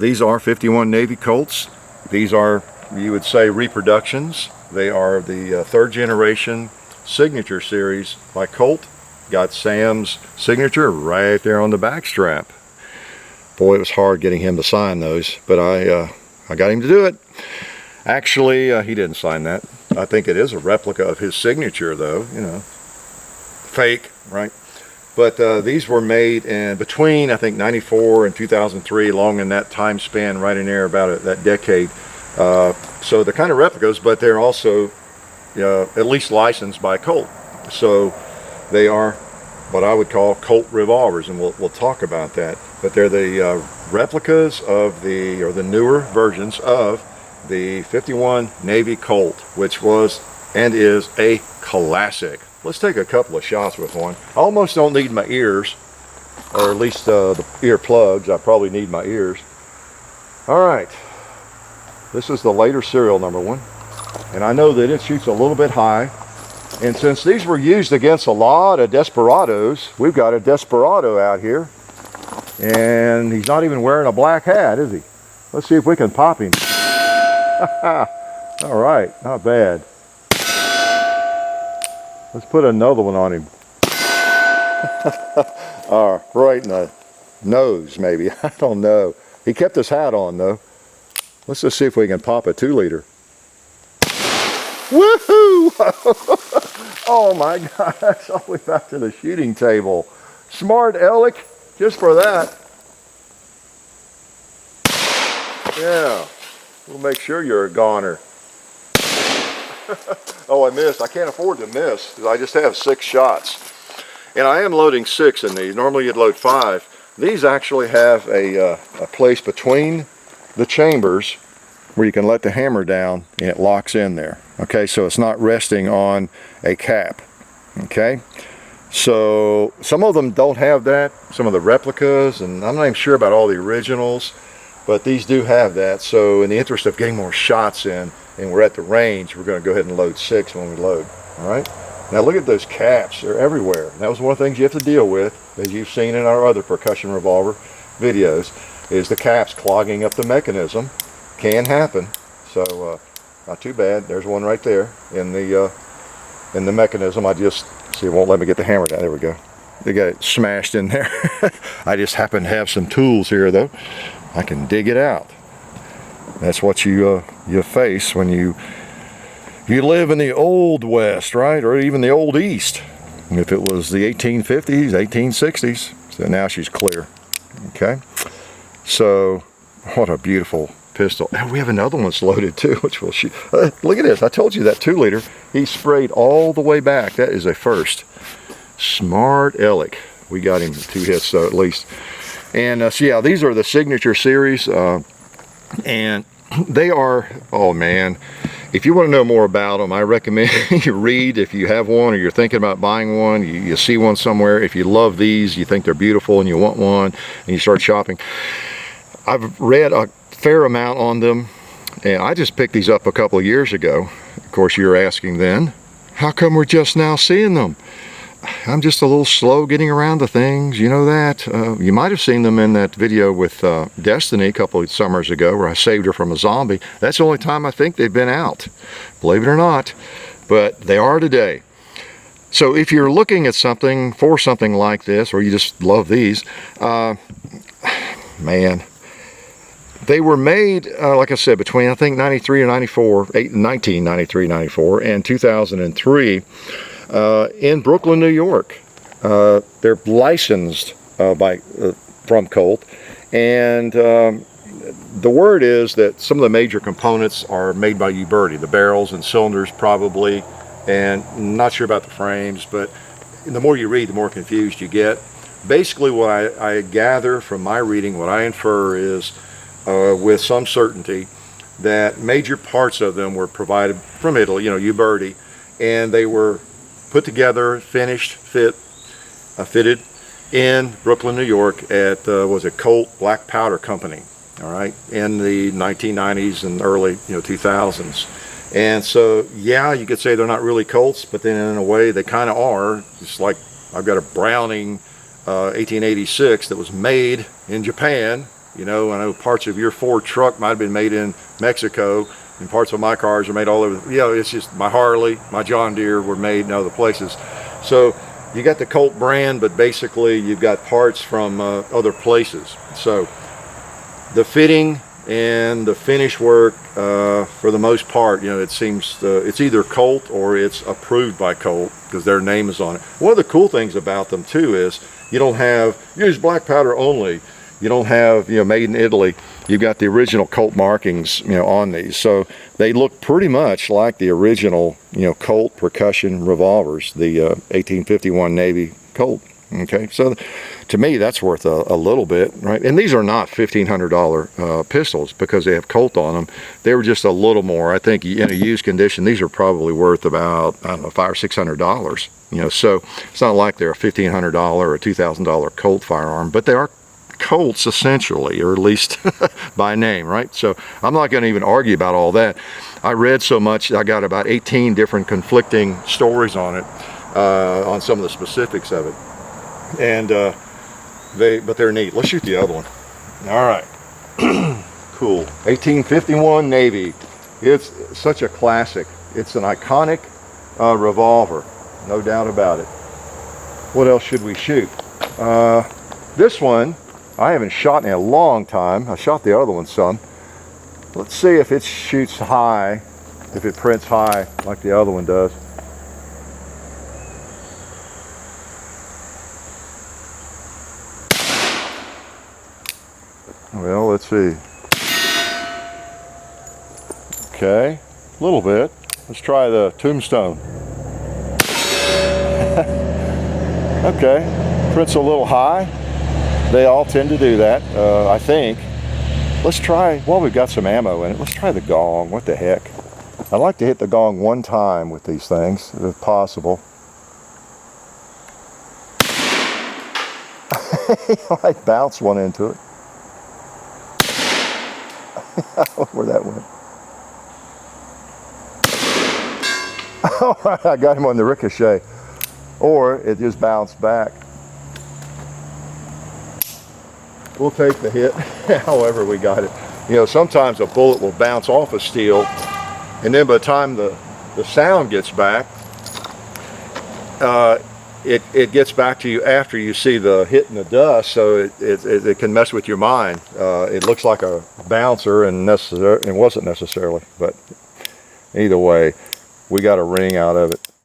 These are 51 Navy Colts. These are, you would say, reproductions. They are the third generation signature series by Colt. Got Sam's signature right there on the back strap. Boy, it was hard getting him to sign those, but I got him to do it. Actually, he didn't sign that. I think it is a replica of his signature, though, you know, fake, right? But these were made in between, I think, 94 and 2003, along in that time span, right in there, about that decade. So they're kind of replicas, but they're also at least licensed by Colt. So they are what I would call Colt revolvers, and we'll talk about that. But they're the replicas of the newer versions of the 51 Navy Colt, which was and is a classic. Let's take a couple of shots with one. I almost don't need my ears, or at least the ear plugs. I probably need my ears. All right, this is the later serial number one, and I know that it shoots a little bit high. And since these were used against a lot of desperados, we've got a desperado out here, and he's not even wearing a black hat, is he? Let's see if we can pop him. All right, not bad. Let's put another one on him. Right in the nose, maybe. I don't know. He kept his hat on, though. Let's just see if we can pop a 2-liter. Woohoo! Oh my gosh, all the way back to the shooting table. Smart Aleck, just for that. Yeah, we'll make sure you're a goner. Oh, I missed. I can't afford to miss because I just have 6 shots. And I am loading 6 in these. Normally you'd load 5. These actually have a place between the chambers where you can let the hammer down and it locks in there. Okay, so it's not resting on a cap. Okay, so some of them don't have that, some of the replicas, and I'm not even sure about all the originals, but these do have that. So in the interest of getting more shots in, and we're at the range, we're going to go ahead and load 6 when we load. All right, now look at those caps. They're everywhere. And that was one of the things you have to deal with, as you've seen in our other percussion revolver videos, is the caps clogging up the mechanism. Can happen. So not too bad. There's one right there in the mechanism. I just see, it won't let me get the hammer down. There we go. They got it smashed in there. I just happen to have some tools here, though. I can dig it out. That's what you face when you live in the old West, right? Or even the old East. If it was the 1850s, 1860s. So now she's clear. Okay. So what a beautiful pistol. And we have another one that's loaded too, which we'll shoot. Look at this. I told you that 2-liter. He sprayed all the way back. That is a first. Smart Aleck. We got him 2 hits though, at least. And so yeah, these are the signature series. And they are, oh man, if you want to know more about them, I recommend you read. If you have one or you're thinking about buying one, you see one somewhere. If you love these, you think they're beautiful and you want one, and you start shopping. I've read a fair amount on them, and I just picked these up a couple of years ago. Of course, you're asking then, how come we're just now seeing them? I'm just a little slow getting around to things, you know that. You might have seen them in that video with Destiny a couple of summers ago where I saved her from a zombie. That's the only time I think they've been out, believe it or not, but they are today. So if you're looking at something for something like this, or you just love these, man, they were made, like I said, between I think 93 or 94, 1993, 94, and 2003 in Brooklyn, New York. They're licensed from Colt, and the word is that some of the major components are made by Uberti, the barrels and cylinders probably, and I'm not sure about the frames, but the more you read, the more confused you get. Basically what I gather from my reading, what I infer is with some certainty that major parts of them were provided from Italy, you know, Uberti, and they were put together, finished, fitted in Brooklyn, New York at, was it Colt Black Powder Company, all right, in the 1990s and early 2000s. And so, yeah, you could say they're not really Colts, but then in a way they kind of are. It's like I've got a Browning 1886 that was made in Japan, You know, I know parts of your Ford truck might have been made in Mexico, and parts of my cars are made all over. You know, it's just my Harley, my John Deere were made in other places. So you got the Colt brand, but basically you've got parts from other places. So the fitting and the finish work, for the most part, you know, it seems it's either Colt or it's approved by Colt because their name is on it. One of the cool things about them too is you don't have use black powder only. You don't have, you know, made in Italy. You've got the original Colt markings, you know, on these. So they look pretty much like the original, you know, Colt percussion revolvers, the 1851 Navy Colt. Okay, so to me that's worth a little bit, right? And these are not $1,500 pistols because they have Colt on them. They were just a little more. I think in a used condition, these are probably worth about, I don't know, $500 or $600. You know, so it's not like they're a $1,500 or a $2,000 Colt firearm, but they are Colts essentially, or at least by name, right? So I'm not going to even argue about all that. I read so much, I got about 18 different conflicting stories on it, on some of the specifics of it, and but they're neat. Let's shoot the other one. All right. Cool. 1851 Navy. It's such a classic. It's an iconic revolver, no doubt about it. What else should we shoot? This one I haven't shot in a long time. I shot the other one some. Let's see if it shoots high, if it prints high like the other one does. Well, let's see. Okay, a little bit. Let's try the tombstone. Okay, prints a little high. They all tend to do that, I think. Let's try, well, we've got some ammo in it. Let's try the gong. What the heck? I like to hit the gong one time with these things, if possible. I bounced one into it. I don't know where that went. Oh, I got him on the ricochet. Or it just bounced back. We'll take the hit however we got it. You know, sometimes a bullet will bounce off of steel, and then by the time the sound gets back, it gets back to you after you see the hit in the dust, so it can mess with your mind. It looks like a bouncer, and it wasn't necessarily, but either way, we got a ring out of it.